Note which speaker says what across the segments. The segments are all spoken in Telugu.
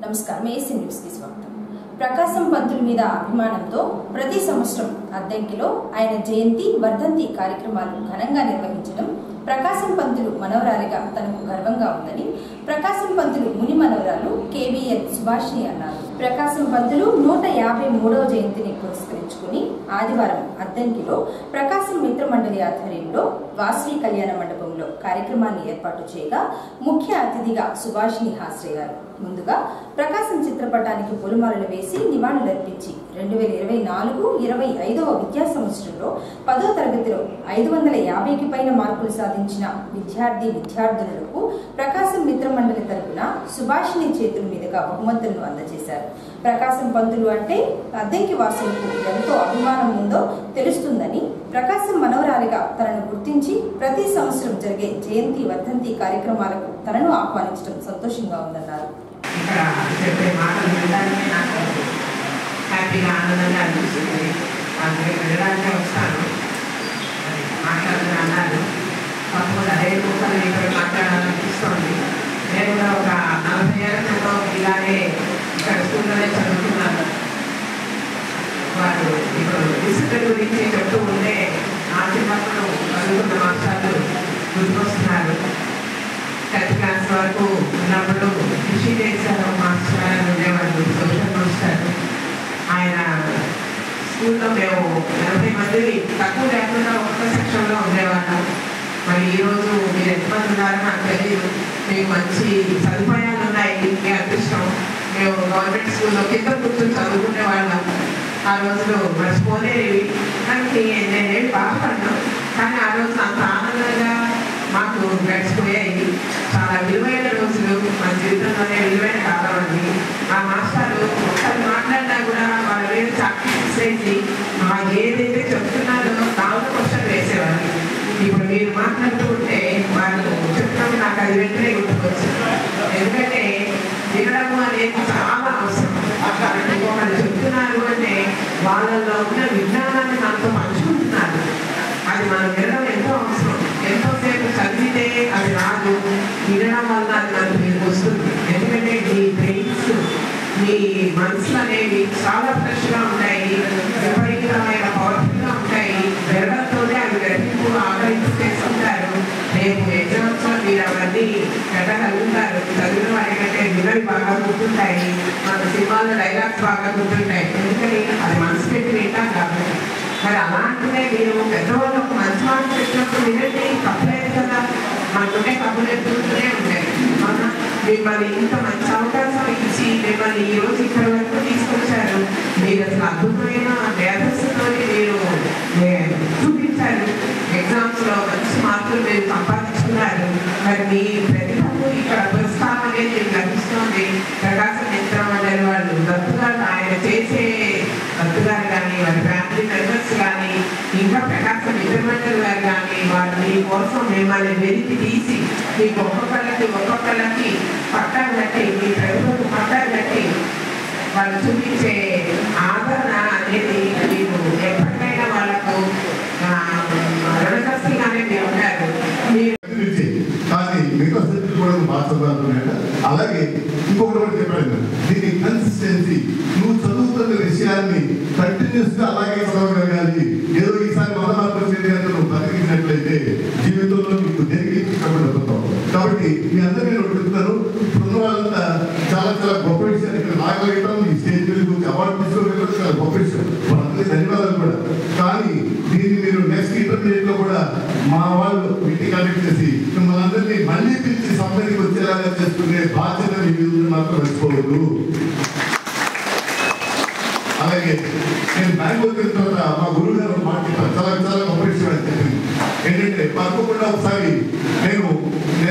Speaker 1: నమస్కారం asnnews కి స్వాగతం. ప్రకాశం పంతుల మీద అభిమానంతో ప్రతి సంవత్సరం అద్దంకిలో ఆయన జయంతి వర్ధంతి కార్యక్రమాలు ఘనంగా నిర్వహించడం ప్రకాశం పంతులు మనవరాలిగా తనకు గర్వంగా ఉందని ప్రకాశం పంతులు ముని మనవరాలు కేవీఎల్ సుభాషిణి అన్నారు. ప్రకాశం పంతులు 153వ జయంతిని పురస్కరించుకుని ఆదివారం అద్దంకిలో ప్రకాశం మిత్ర మండలి ఆధ్వర్యంలో వాసవి కళ్యాణ మండపంలో కార్యక్రమాన్ని ఏర్పాటు చేయగా ముఖ్య అతిథిగా సుభాషిణి హాజరయ్యారు. ముందుగా ప్రకాశం చిత్రపటానికి పూలమాలలు వేసి నివాళులర్పించి 2024-25వ విద్యా సంవత్సరంలో 10వ తరగతిలో 550కి పైన మార్కులు సాధించిన విద్యార్థులకు ప్రకాశం మిత్ర మండలి తరపున సుభాషిణి చేతుల మీదుగా బహుమతులను అందజేశారు. ప్రకాశం పంతులు అంటే అద్దంకి వాసులకు ఎంతో అభిమానం ఉందో తెలుస్తుందని, ప్రకాశం మనవరాలిగా తనను గుర్తించి ప్రతి సంవత్సరం జరిగే జయంతి వర్ధంతి కార్యక్రమాలకు తనను ఆహ్వానించడం సంతోషంగా ఉందన్నారు.
Speaker 2: ఇక్కడ చెప్పే మాటలు వినడానికి నాకు హ్యాపీగా ఆనందంగా అనిపిస్తుంది. అందుకే వినడానికే వస్తాను. మాట్లాడుతూ అన్నారు కాకపోతే అదే రూపాయలు ఇక్కడ మాట్లాడాలనిపిస్తుంది. నేను కూడా ఒక 40 ఏళ్ల క్రితం ఇలానే ఇక్కడ స్కూల్లోనే చదువుతున్నాను. వారు ఇప్పుడు డిసిప్లిన్ గురించి చెప్తూ ఉంటే నా చిన్నప్పుడు చదువుకున్న మాస్టర్లు గుర్తుకొస్తున్నారు. 10th క్లాస్ వరకు ఉన్నప్పుడు కృషి చేశారు మాస్టర్ అని ఉండేవాళ్ళు, సోషల్ మాస్టర్. ఆయన స్కూల్లో మేము 80 మంది తక్కువ లేకుండా ఒక్క సెక్షన్లో ఉండేవాళ్ళం. మరి ఈరోజు మీరు ఎంతమంది ఉన్నారో నాకు తెలియదు. మీకు మంచి సదుపాయాలు ఉన్నాయి, మీ అదృష్టం. మేము గవర్నమెంట్ స్కూల్లో కింద కూర్చొని చదువుకునే వాళ్ళం. ఆ రోజులు మర్చిపోలేవి. కానీ నేనేమి బాధపడ్డాను, కానీ ఆ రోజు అంత ఆనందంగా మాకు గడిచిపోయాయి. చాలా విలువైన రోజులు మా జీవితంలోనే విలువైన కాలం అండి. ఆ మాస్టర్లు ఒకసారి మాట్లాడినా కూడా వాళ్ళ మీద చాక్లెట్స్ వేసి ఏదైతే చెప్తున్నారో దాంట్లో క్వశ్చన్ వేసేవాళ్ళు. ఇప్పుడు మీరు మాట్లాడుతూ ఉంటే వాళ్ళు చెప్తున్నప్పుడు నాకు అది వెంటనే గుర్తుకొచ్చింది. ఎందుకంటే వినడము అనేది చాలా అవసరం. అంటే వాళ్ళు చెప్తున్నారు అంటే వాళ్ళలో ఉన్న విజ్ఞానాన్ని మనతో పంచుకుంటున్నారు. అది మనం వినడం ఎంతో అవసరం. ఎంతోసేపు చదివితే అది రాదు, వినడం వల్ల అది మనకు మీకు వస్తుంది. ఎందుకంటే మీ బ్రెయిన్స్, మీ మనసులు అనేవి చాలా ఫ్రెష్గా ఉంటాయి, విపరీతమైన పవర్ఫుల్గా ఉంటాయి. వినడంతోనే అవి గ్రహింపు ఆకలింపు చేసుకుంటారు. రేపు ఎగ్జామ్స్లో మీరు అవన్నీ పెట్టగలుగుతారు. చదివిన వారి కంటే వినవి బాగా గుర్తుంటాయి. మన సినిమాలో డైలాగ్స్ బాగా గుర్తుంటాయి. ఎందుకని అది మనసు పెట్టి వింటాం కాబట్టి. మరి అలాంటిదే మీరు పెద్దవాళ్ళు ఒక మంచి మాట పెట్టినప్పుడు వినండి, తప్పలేదు కదా. మనకుంటే కబుర్లు ఎత్తుకుంటూనే ఉంటాయి. అవునా? మిమ్మల్ని ఇంత మంచి అవకాశం ఇచ్చి మిమ్మల్ని ఈరోజు ఇక్కడ వరకు తీసుకొచ్చారు. మీరు అసలు అద్భుతమైన మేధస్సుతో మీరు చూపించారు. ఎగ్జామ్స్లో మంచి మార్కులు మీరు సంపాదించుకున్నారు. మరి మీ ప్రతిభకు ఇక్కడ పురస్కారం అనేది మీకు లభిస్తుంది. ప్రకాశం మిత్ర మండలి వాళ్ళు దత్తుగారు, ఆయన చేసే దత్తుగారు కానీ వారి ఫ్యామిలీ మెంబర్స్ కానీ ఇంకా ప్రకాశం మిత్ర మండలి వారు కానీ వాళ్ళు మీ కోసం మిమ్మల్ని వెలికి తీసి మీకు ఒక్కొక్కళ్ళకి పట్టాలు కట్టి, మీ ప్రతిభకు పట్టాలు కట్టి వాళ్ళు చూపించే ఆదరణ అనేది మీకు ఎప్పటికైనా వాళ్ళకు రుణగ్రస్తులుగానే మీరు ఉంటారు.
Speaker 3: కానీ మిగతా సబ్జెక్టులు కూడా మార్చబడుతున్నాయట. అలాగే ఇంకొకటి కూడా చెప్పాడు, దీని కన్సిస్టెన్సీ. నువ్వు చదువుతున్న విషయాన్ని కంటిన్యూస్ గా అలాగే చదవగలగాలి. ఏదో ఈసారి 100 మార్కులు చేయాలంటే నువ్వు బతికినట్లయితే జీవితంలో నీకు దేనికి ఇష్టపడిపోతావు. కాబట్టి మీ అందరూ నేను అడుగుతున్నాను, ఉన్న వాళ్ళంతా చాలా చాలా గొప్ప విషయాలు ఇక్కడ రాగలిగటం, ఈ స్టేజ్ మీద గురించి అవార్డు తీసుకోగలగడం చాలా గొప్ప విషయం. వాళ్ళందరికీ ధన్యవాదాలు కూడా. కానీ దీన్ని మీరు నెక్స్ట్ ఇంటర్మీడియట్ లో కూడా మా వాళ్ళు మీటింగ్ కండక్ట్ చేసి మిమ్మల్ని అందరినీ మళ్ళీ పిలిచి సభకి వచ్చేలాగా చేసుకునే బాధ్యత మీ మీద మాత్రం మర్చిపోవద్దు. అలాగే నేను బెంగళూరు వెళ్ళిన తర్వాత మా గురువు గారు మాట చాలా చాలా గొప్ప విషయం అని చెప్పింది. ఏంటంటే పక్కకుండా ఒకసారి నేను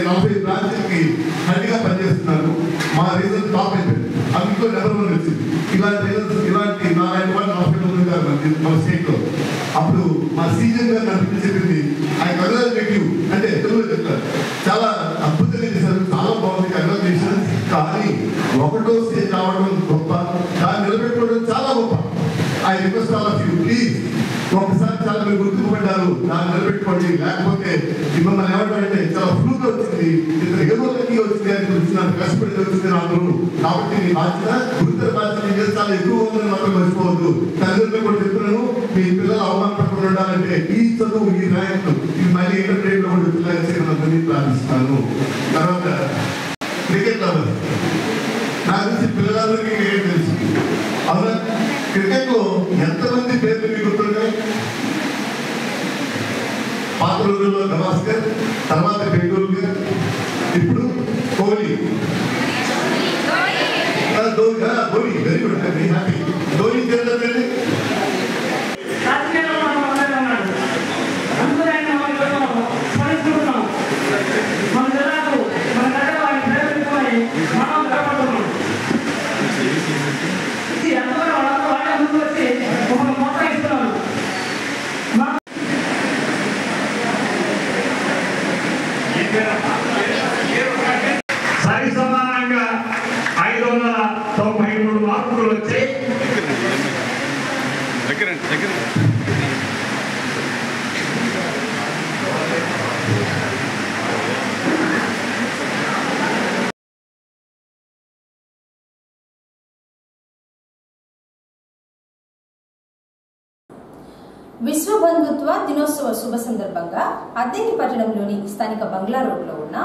Speaker 3: 40 బ్రాంచ్లకి హెడ్గా పనిచేస్తున్నాను. మా రీజన్ టాప్ అయిపోయింది. అందులో నెంబర్ 1 వచ్చింది. ఇలాంటి నారాయణ 40 గారు మన స్టేట్ లో. అప్పుడు మా సీజన్ గారు నన్ను చెప్పింది, ఐ కంగ్రాచులేట్ యూ అంటే తెలుగులో చెప్తారు, చాలా అద్భుతంగా చేశారు, చాలా బాగుంది, కంగ్రాచులేషన్స్. కానీ 1వ స్టేజ్ రావడం గొప్ప, దాన్ని నిలబెట్టుకోవడం చాలా గొప్ప. I request all of you please ఒకసారి చాలా మీరు గుర్తుపడ్డారు, దాన్ని నిలబెట్టుకోండి. లేకపోతే మిమ్మల్ని ఏమంటారంటే చాలా ఫ్లూగా వచ్చింది, ఏదో లక్కీగా వచ్చింది అని చూస్తున్నారు, కష్టపడి వచ్చింది అందరూ. కాబట్టి మీ బాధ్యత గురుతర బాధ్యత చాలా ఎక్కువ ఉందని మాత్రం మర్చిపోవద్దు. తల్లిదండ్రులు కూడా చెప్తున్నాను, మీ పిల్లలు అవమానపడకుండా ఉండాలంటే ఈ చదువు ఈ ర్యాంకులు ఇది మళ్ళీ ఇంటర్మీడియట్ లో కూడా పిల్లలు చేయమని ప్రార్థిస్తున్నాను. తర్వాత క్రికెట్ లవర్ నాకు తెలిసి పిల్లలందరికీ క్రికెట్ తెలుసు. అవునా? క్రికెట్ లో ఎంతమంది పేర్లు మీకు గుర్తున్నాయి? పాత రోజుల్లో గవాస్కర్, తర్వాత టెండూల్కర్, ఇప్పుడు Kohli. Dhoni very good, very happy. Dhoni చేద్దామండి.
Speaker 4: సరి సమానంగా 593 మార్కులు వచ్చాయి.
Speaker 1: విశ్వ బంధుత్వ దినోత్సవ శుభ సందర్భంగా అద్దంకి పట్టణంలోని స్థానిక బంగ్లా రోడ్లో ఉన్న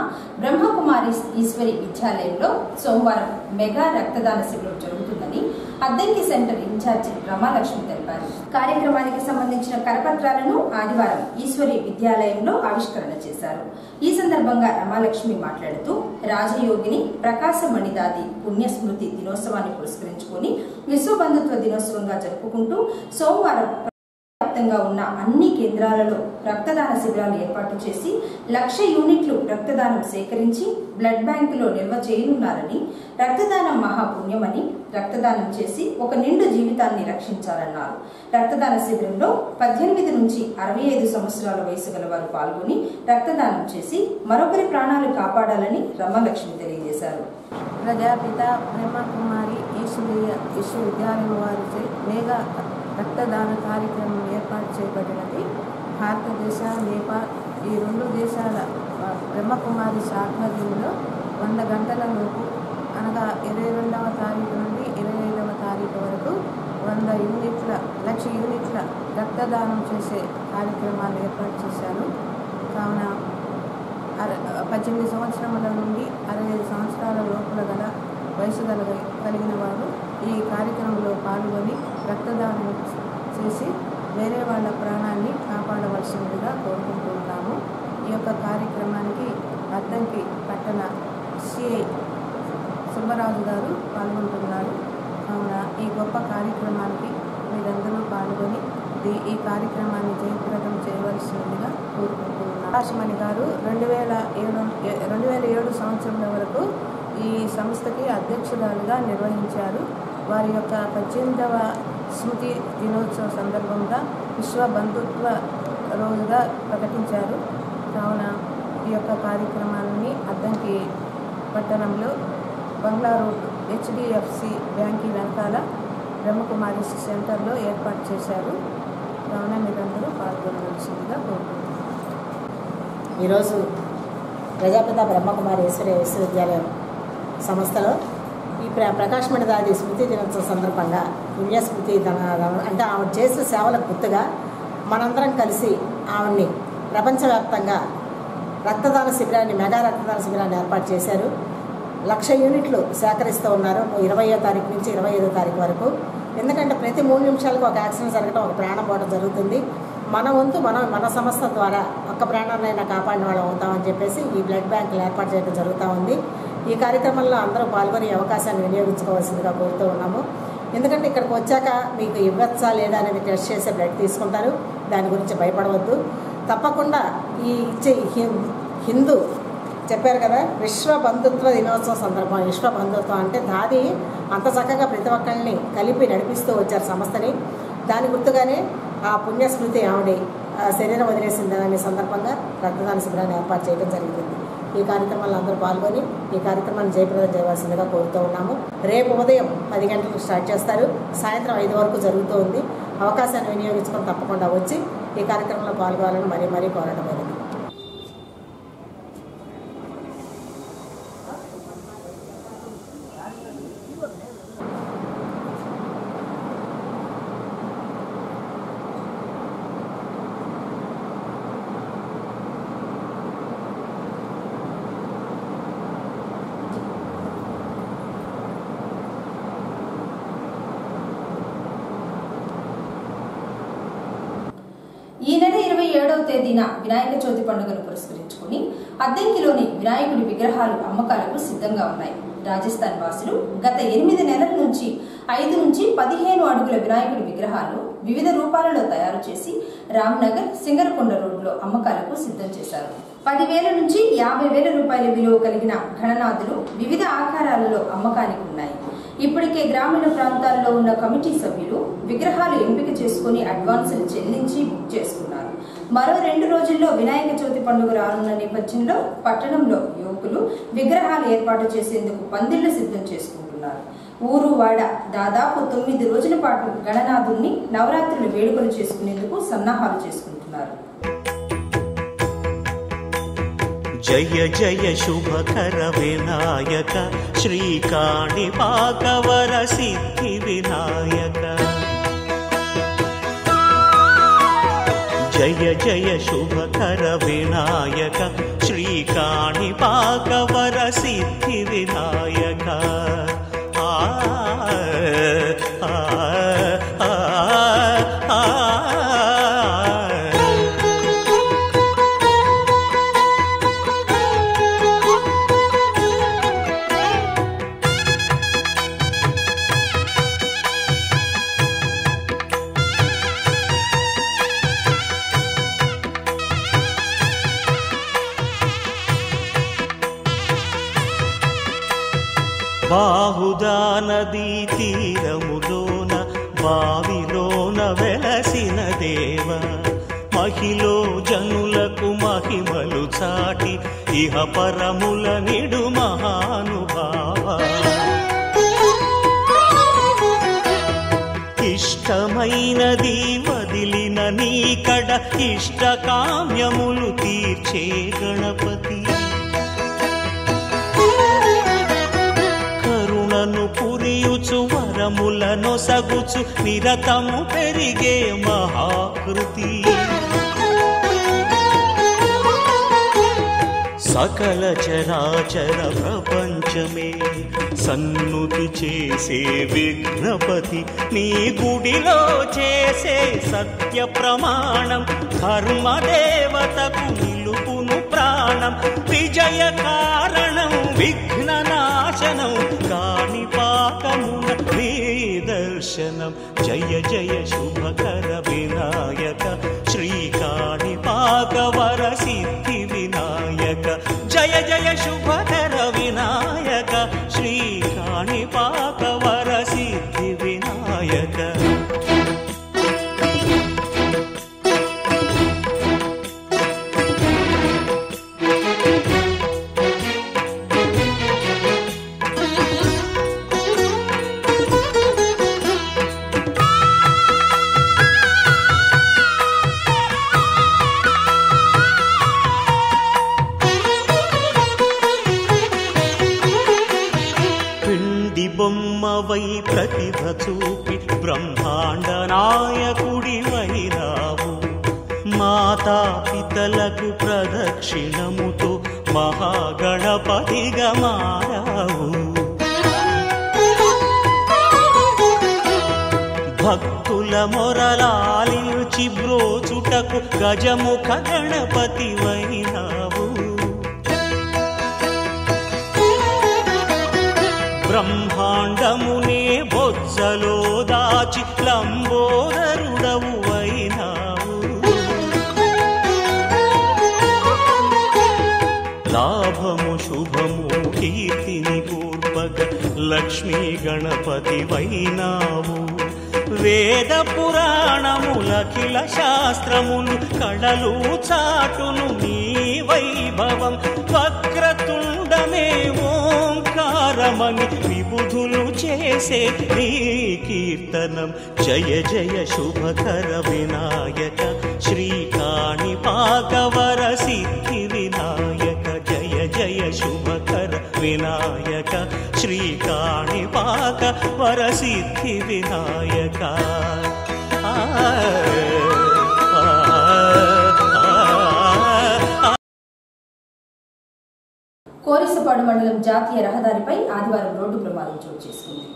Speaker 1: బ్రహ్మకుమారి ఈశ్వరి విద్యాలయంలో సోమవారం మెగా రక్తదాన శిబిరం జరుగుతుందని అద్దంకి సెంటర్ ఇన్ఛార్జి రమాలక్ష్మి తెలిపారు. కార్యక్రమానికి సంబంధించిన కరపత్రాలను ఆదివారం ఈశ్వరి విద్యాలయంలో ఆవిష్కరణ చేశారు. ఈ సందర్భంగా రమాలక్ష్మి మాట్లాడుతూ రాజయోగిని ప్రకాశమణిదాది పుణ్యస్మృతి దినోత్సవాన్ని పురస్కరించుకుని విశ్వ బంధుత్వ దినోత్సవంగా జరుపుకుంటూ సోమవారం వ్యాప్తంగా ఉన్న అన్ని కేంద్రాలలో రక్తదాన శిబిరాలు ఏర్పాటు చేసి 1,00,000 యూనిట్లు రక్తదానం సేకరించి బ్లడ్ బ్యాంకులో నిల్వ చేయనున్నారని, రక్తదానం మహాపుణ్యమని, రక్తదానం చేసి ఒక నిండు జీవితాన్ని రక్షించాలన్నారు. రక్తదాన శిబిరంలో 18 నుంచి 65 సంవత్సరాల వయసు గల వారు పాల్గొని రక్తదానం చేసి మరొకరి ప్రాణాలు కాపాడాలని రమాలక్ష్మి తెలియజేశారు.
Speaker 5: ప్రజాపిత బ్రహ్మకుమారి విశ్వవిద్యాలయం వారిచే మేఘా రక్తదాన కార్యక్రమం ఏర్పాటు చేయబడినది. భారతదేశ, నేపాల్ ఈ 2 దేశాల బ్రహ్మకుమారి ఆధ్వర్యంలో 100 గంటలలోపు అనగా 22వ తారీఖు నుండి 25వ తారీఖు వరకు 1,00,000 యూనిట్ల రక్తదానం చేసే కార్యక్రమాలు ఏర్పాటు చేశారు. కావున 18 సంవత్సరముల నుండి 65 సంవత్సరాల లోపల గల వయసు కలిగిన వారు ఈ కార్యక్రమంలో పాల్గొని రక్తదానం చేసి వేరే వాళ్ళ ప్రాణాన్ని కాపాడవలసిందిగా కోరుకుంటున్నాము. ఈ యొక్క కార్యక్రమానికి అద్దంకి పట్టణ సిఐ సుబ్బరాజు గారు పాల్గొంటున్నారు. కావున ఈ గొప్ప కార్యక్రమానికి మీరందరూ పాల్గొని ఈ కార్యక్రమాన్ని జయప్రదం చేయవలసిందిగా కోరుకుంటున్నాను. ఆకాశమణి గారు 2007 సంవత్సరం వరకు ఈ సంస్థకి అధ్యక్షురాలుగా నిర్వహించారు. వారి యొక్క 18వ స్మృతి దినోత్సవ సందర్భంగా విశ్వ బంధుత్వ రోజుగా ప్రకటించారు. కావున ఈ యొక్క కార్యక్రమాన్ని అద్దంకి పట్టణంలో బంగ్లా రోడ్ HDFC బ్యాంకి వెనకాల బ్రహ్మకుమారి సెంటర్లో ఏర్పాటు చేశారు. కావున మీరందరూ పాల్గొనవలసిందిగా కోరుకుంటున్నారు.
Speaker 6: ఈరోజు ప్రజాపిత బ్రహ్మకుమారి ఈశ్వరి విశ్వవిద్యాలయం సంస్థలో ఈ ప్రకాశమణిదాది స్మృతి దినోత్సవం సందర్భంగా పుణ్యస్మృతి అంటే ఆవిడ చేసిన సేవలకు గుర్తుగా మనందరం కలిసి ఆవిడ్ని ప్రపంచవ్యాప్తంగా రక్తదాన శిబిరాన్ని మెగా రక్తదాన శిబిరాన్ని ఏర్పాటు చేశారు. 1,00,000 యూనిట్లు సేకరిస్తూ ఉన్నారు 20వ తారీఖు నుంచి 25వ తారీఖు వరకు. ఎందుకంటే ప్రతి 3 నిమిషాలకు ఒక యాక్సిడెంట్ జరగడం, ఒక ప్రాణం పోవడం జరుగుతుంది. మన వంతు మన సంస్థ ద్వారా ఒక్క ప్రాణాన్నైనా కాపాడిన వాళ్ళం అవుతామని చెప్పేసి ఈ బ్లడ్ బ్యాంకులు ఏర్పాటు చేయడం జరుగుతూ ఉంది. ఈ కార్యక్రమంలో అందరూ పాల్గొని అవకాశాన్ని వినియోగించుకోవాల్సిందిగా కోరుతూ ఉన్నాము. ఎందుకంటే ఇక్కడికి వచ్చాక మీకు ఇవ్వచ్చా లేదా అనేది టెస్ట్ చేసే బ్లడ్ తీసుకుంటారు. దాని గురించి భయపడవద్దు. తప్పకుండా ఈ ఇచ్చే హిందూ చెప్పారు కదా, విశ్వ బంధుత్వ దినోత్సవం సందర్భం. విశ్వ బంధుత్వం అంటే దాది అంత చక్కగా ప్రతి ఒక్కరిని కలిపి నడిపిస్తూ వచ్చారు సంస్థని. దాని గుర్తుగానే ఆ పుణ్యస్మృతి ఆవిడ శరీరం వదిలేసిందనే సందర్భంగా రక్తదాన శిబిరాన్ని ఏర్పాటు చేయడం జరిగింది. ఈ కార్యక్రమాల్లో అందరూ పాల్గొని ఈ కార్యక్రమాన్ని జయప్రదం చేయవలసిందిగా కోరుతూ ఉన్నాము. రేపు ఉదయం 10 గంటలకు స్టార్ట్ చేస్తారు, సాయంత్రం 5 వరకు జరుగుతూ ఉంది. అవకాశాన్ని వినియోగించుకొని తప్పకుండా వచ్చి ఈ కార్యక్రమంలో పాల్గొనాలని మరీ కోరడం జరిగింది.
Speaker 1: ఈ నెల 27వ తేదీన వినాయక చవితి పండుగను పురస్కరించుకుని అద్దంకిలోని వినాయకుడి విగ్రహాలు అమ్మకాలకు సిద్ధంగా ఉన్నాయి. రాజస్థాన్ వాసులు గత 8 నెలల నుంచి 5 నుంచి 15 అడుగుల వినాయకుడి విగ్రహాలు వివిధ రూపాలలో తయారు చేసి రామ్నగర్ సింగరకొండ రోడ్లో అమ్మకాలకు సిద్ధం చేశారు. 10,000 నుంచి 50,000 రూపాయల విలువ కలిగిన గణనాథులు వివిధ ఆకారాలలో అమ్మకానికి ఉన్నాయి. ఇప్పటికే గ్రామీణ ప్రాంతాల్లో ఉన్న కమిటీ సభ్యులు విగ్రహాలు ఎంపిక చేసుకుని అడ్వాన్సులు చెల్లించి బుక్ చేసుకున్నారు. మరో 2 రోజుల్లో వినాయక చవితి పండుగ రానున్న నేపథ్యంలో పట్టణంలో యువకులు విగ్రహాలు ఏర్పాటు చేసేందుకు పందిళ్లు సిద్ధం చేసుకుంటున్నారు. ఊరు వాడ దాదాపు 9 రోజుల పాటు గణనాథుల్ని నవరాత్రులు వేడుకలు చేసుకునేందుకు సన్నాహాలు చేసుకుంటున్నారు.
Speaker 7: జయ జయ శుభకర వినాయక శ్రీకాణిపాకవర సిద్ధి వినాయక. జయ జయ శుభకర వినాయక శ్రీకాణిపాకవర సిద్ధి వినాయక. బాహుదా నదీ తీరములోన బావిలోన వెలసిన దేవ, మహిలో జనులకు మహిమలు చాటి ఇహ పరముల నిడు మహానుభావ. ఇష్టమైనది వదిలిన నీకడ ఇష్ట కామ్యములు తీర్చే గణపతి. పురియుచు వరములను సగుచు నిరతము పెరిగే మహాకృతి. సకల చరాచర ప్రపంచమే సన్నుతి చేసే విఘ్నపతి. నీ గుడిలో చేసే సత్య ప్రమాణం ధర్మదేవతకు నిలుపును ప్రాణం. విజయ కారణం విఘ్న నాశనం కాణిపాకమున నీ దర్శనం. జయ జయ శుభకర వినాయక శ్రీకాణిపాకవర సిద్ధి వినాయక. జయ జయ శుభకర వినాయక శ్రీకాణిపాకవర సిద్ధి వినాయక. బొమ్మవై ప్రతిభ చూపి బ్రహ్మాండ నాయకుడివైనావు. మాతా పితలకు ప్రదక్షిణముతో మహాగణపతిగా మారావు. భక్తుల మొరలాలించి బ్రోచుటకు గజముఖ గణపతివైనావు. బ్రహ్మాండమునే బొజ్జలో దాచి లంబోదరుడవు అయినావు. లాభము శుభము కీర్తిని కూర్పగ లక్ష్మీ గణపతి వైనావు. వేద పురాణములఖిల శాస్త్రములు కళలు చాటును నీవై వైభవం వక్రతుండమే ఓంకారమని విబుధులు చేసే నీ కీర్తనం జయ జయ శుభకర వినాయక శ్రీకాణిపాకవర సిద్ధి వినాయక జయ జయ శుభకర వినాయక శ్రీకాణిపాకవర సిద్ధి వినాయక
Speaker 1: కోరిసపాడు మండలం జాతీయ రహదారిపై ఆదివారం రోడ్డు ప్రమాదం చోటు చేసుకుంది.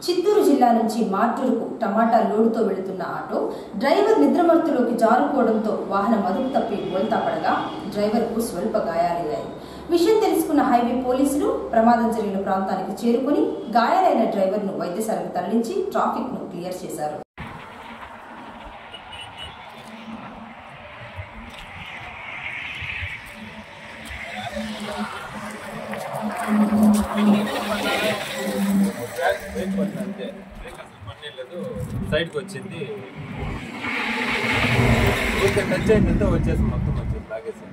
Speaker 1: చిత్తూరు జిల్లా నుంచి మార్టూరుకు టమాటా లోడుతో వెళుతున్న ఆటో డ్రైవర్ నిద్రమత్తులోకి జారుకోవడంతో వాహనం అదుపు తప్పి బోల్తా పడగా డ్రైవర్కు స్వల్ప గాయాలయ్యాయి. విషయం తెలుసుకున్న హైవే పోలీసులు ప్రమాదం జరిగిన ప్రాంతానికి చేరుకుని గాయాలైన డ్రైవర్ను వైద్యశాలకు తరలించి ట్రాఫిక్ను క్లియర్ చేశారు.
Speaker 8: సైడ్కి వచ్చింది టచ్ అయిందంటే వచ్చేసి మొత్తం వచ్చేసి లాగేసి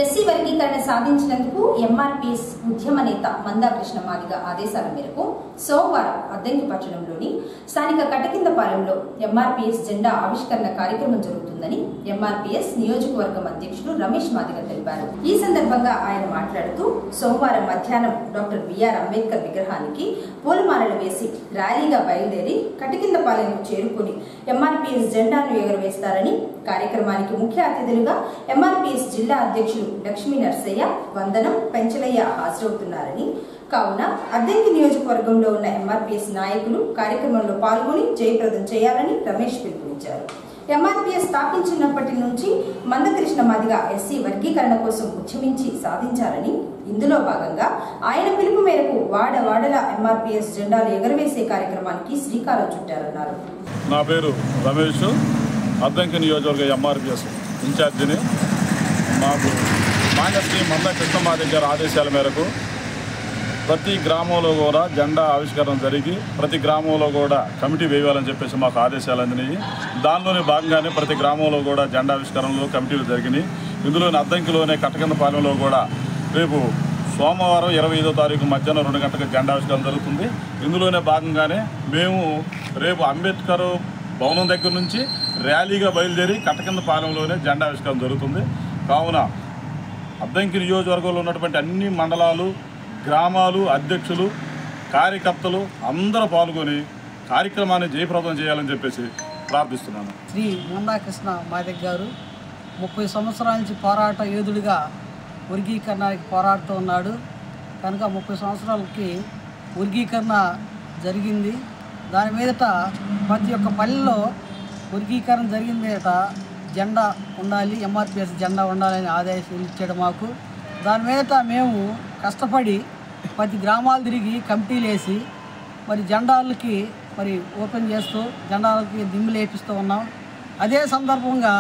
Speaker 1: ఎస్సీ వర్గీకరణ సాధించినందుకు ఎంఆర్పీఎస్ ఉద్యమ నేత మందాకృష్ణ మాదిగ ఆదేశాల మేరకు సోమవారం అద్దంకి పట్టణంలోని స్థానిక కటకిందపాలెంలో ఎంఆర్పీఎస్ జెండా ఆవిష్కరణ కార్యక్రమం జరుగుతుందని ఎంఆర్పీఎస్ నియోజకవర్గం అధ్యక్షుడు రమేష్ మాదిగ తెలిపారు. ఈ సందర్భంగా ఆయన మాట్లాడుతూ సోమవారం మధ్యాహ్నం డాక్టర్ బిఆర్ అంబేద్కర్ విగ్రహానికి పూలమాలలు వేసి ర్యాలీగా బయలుదేరి కటకిందపాలెంకు చేరుకుని ఎంఆర్పీఎస్ జెండాను ఎగురవేస్తారని, కార్యక్రమానికి ముఖ్య అతిథులుగా ఎంఆర్పీఎస్ జిల్లా అధ్యక్షులు లక్ష్మీ నర్సయ్య, వందనం, పెంచలయ్య హాజరవుతున్నారని, కావున అద్దంకి నియోజకవర్గంలో ఉన్న ఎంఆర్పీఎస్ నాయకులు కార్యక్రమంలో పాల్గొని జయప్రదం చేయాలని రమేష్ పిలుపునిచ్చారు. ఎంఆర్పీఎస్ స్థాపించినప్పటి నుంచి మందకృష్ణ మాదిగ ఎస్సీ వర్గీకరణ కోసం ఉద్యమించి సాధించారని, ఇందులో భాగంగా ఆయన పిలుపు మేరకు వాడవాడల ఎంఆర్పీఎస్ జెండాలు ఎగరవేసే కార్యక్రమానికి శ్రీకారం చుట్టారన్నారు.
Speaker 9: నా పేరు రమేష్, అద్దంకి నియోజకవర్గ ఎంఆర్పీఎస్ ఇన్ఛార్జిని. మాకు మాన్యశ్రీ మందకృష్ణ మాదిగ గారి ఆదేశాల మేరకు ప్రతి గ్రామంలో కూడా జెండా ఆవిష్కరణ జరిగి ప్రతి గ్రామంలో కూడా కమిటీ వేయాలని చెప్పేసి మాకు ఆదేశాలు అందినాయి. దానిలోనే భాగంగానే ప్రతి గ్రామంలో కూడా జెండా ఆవిష్కరణలో కమిటీలు జరిగినాయి. ఇందులోని అద్దంకిలోనే కటకిందపాలెంలో కూడా రేపు సోమవారం 25వ తారీఖు మధ్యాహ్నం 2 గంటలకు జెండా ఆవిష్కరణ జరుగుతుంది. ఇందులోనే భాగంగానే మేము రేపు అంబేద్కర్ భవనం దగ్గర నుంచి ర్యాలీగా బయలుదేరి కటకిందపాలెంలోనే జెండా ఆవిష్కరణ జరుగుతుంది. కావున అద్దంకి నియోజకవర్గంలో ఉన్నటువంటి అన్ని మండలాలు, గ్రామాలు, అధ్యక్షులు, కార్యకర్తలు అందరూ పాల్గొని కార్యక్రమాన్ని జయప్రదం చేయాలని చెప్పేసి ప్రార్థిస్తున్నాను.
Speaker 10: శ్రీ మందాకృష్ణ మాదిగ గారు 30 సంవత్సరాల నుంచి పోరాట యోధుడిగా వర్గీకరణకి పోరాడుతూ ఉన్నాడు. కనుక 30 సంవత్సరాలకి వర్గీకరణ జరిగింది. దాని మీదట ప్రతి ఒక్క పల్లెలో వర్గీకరణ జరిగిన మీదట జెండా ఉండాలి, ఎంఆర్పీఎస్ జెండా ఉండాలని ఆదేశాలు ఇచ్చాడు మాకు. దాని మీదట మేము కష్టపడి ప్రతి గ్రామాలు తిరిగి కమిటీలు వేసి మరి జెండాలకి మరి ఓపెన్ చేస్తూ జెండాలకి దిమ్ములు వేపిస్తూ ఉన్నాం. అదే సందర్భంగా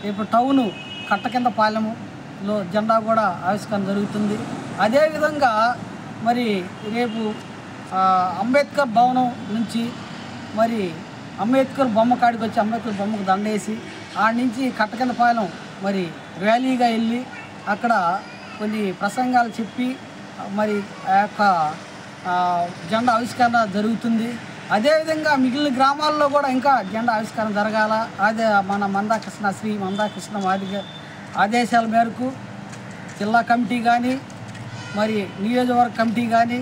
Speaker 10: ఇప్పుడు టౌను కట్టకిందపాలెంలో జెండా కూడా ఆవిష్కరణ జరుగుతుంది. అదేవిధంగా మరి రేపు అంబేద్కర్ భవనం నుంచి మరి అంబేద్కర్ బొమ్మ కాడికి వచ్చి అంబేద్కర్ బొమ్మకు దండేసి ఆడి నుంచి కట్టకిందపాలెం మరి ర్యాలీగా వెళ్ళి అక్కడ కొన్ని ప్రసంగాలు చెప్పి మరి ఆ యొక్క జెండా ఆవిష్కరణ జరుగుతుంది. అదేవిధంగా మిగిలిన గ్రామాల్లో కూడా ఇంకా జెండా ఆవిష్కరణ జరగాల. అదే మన శ్రీ మందాకృష్ణ మాదిగ ఆదేశాల మేరకు జిల్లా కమిటీ కానీ మరి నియోజకవర్గ కమిటీ కానీ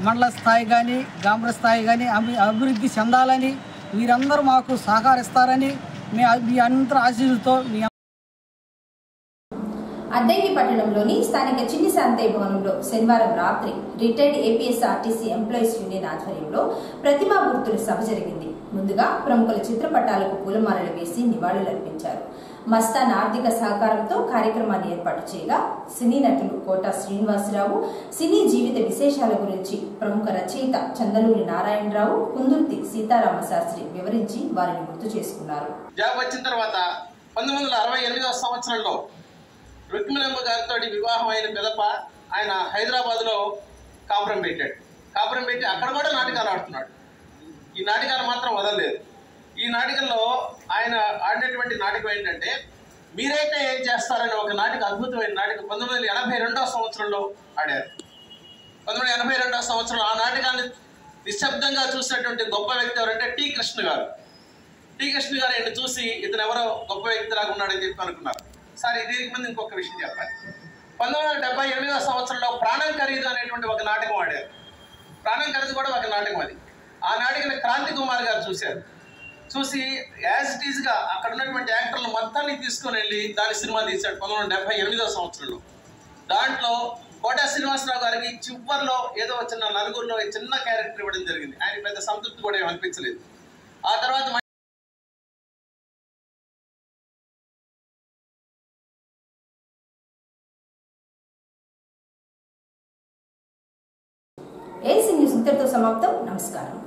Speaker 10: మండల స్థాయి కానీ గ్రామ స్థాయి కానీ అభివృద్ధి చెందాలని మీరందరూ మాకు సహకరిస్తారని మీ అందరి ఆశీస్సులతో
Speaker 1: అద్దంకి పట్టణంలోని స్థానిక చిన్ని శాంతయ్య భవనంలో శనివారం రాత్రి retired APS RTC employees union ఆధ్వర్యంలో ప్రతిమా గుర్తుల సభ జరిగింది. ముందుగా ప్రముఖుల చిత్రపటాలకు పూలమాలలు వేసి నివాళులర్పించారు. మస్తాన్ ఆర్థిక సహకారంతో కార్యక్రమాన్ని ఏర్పాటు చేయగా సినీ నటులు కోట శ్రీనివాసరావు సినీ జీవిత విశేషాల గురించి ప్రముఖ రచయిత చందలూరి నారాయణరావు, కుందుర్తి సీతారామ శాస్త్రి వివరించి వారిని గుర్తు చేసుకున్నారు.
Speaker 11: జాబ్ వచ్చిన తర్వాత 1968వ సంవత్సరంలో రుక్మిణమ్మ గారితో వివాహం అయిన పిదప ఆయన హైదరాబాద్లో కాపురం పెట్టాడు. కాపురం పెట్టి అక్కడ కూడా నాటకాలు ఆడుతున్నాడు. ఈ నాటకాలు మాత్రం వదలలేదు. ఈ నాటకంలో ఆయన ఆడినటువంటి నాటకం ఏంటంటే మీరైతే ఏం చేస్తారని ఒక నాటకం, అద్భుతమైన నాటకం 1982వ సంవత్సరంలో ఆడారు. 1982వ సంవత్సరంలో ఆ నాటకాన్ని నిశ్శబ్దంగా చూసినటువంటి గొప్ప వ్యక్తి ఎవరంటే టి కృష్ణ గారు. టి కృష్ణ గారు ఆయన చూసి ఇతను ఎవరో గొప్ప వ్యక్తిలాగా ఉన్నాడని చెప్పి అనుకున్నారు. సరే, దీనికి ముందు ఇంకొక విషయం చెప్పాలి. 1978వ సంవత్సరంలో ప్రాణం ఖరీదు అనేటువంటి ఒక నాటకం ఆడారు. ప్రాణం ఖరీదు కూడా ఒక నాటకం. అది ఆ నాటకాన్ని క్రాంతి కుమార్ గారు చూశారు. చూసి యాజ్ ఇట్ ఈజ్గా అక్కడ ఉన్నటువంటి యాక్టర్లు మొత్తాన్ని తీసుకొని వెళ్ళి దాని సినిమా తీశాడు 1978వ సంవత్సరంలో. దాంట్లో కోట శ్రీనివాసరావు గారికి చివరిలో ఏదో చిన్న నలుగురిలో చిన్న క్యారెక్టర్ ఇవ్వడం జరిగింది. ఆయన పెద్ద సంతృప్తి కూడా ఏమి అనిపించలేదు. ఆ తర్వాత
Speaker 1: ఏసీ న్యూస్ ఇంతటితో సమాప్తం. నమస్కారం.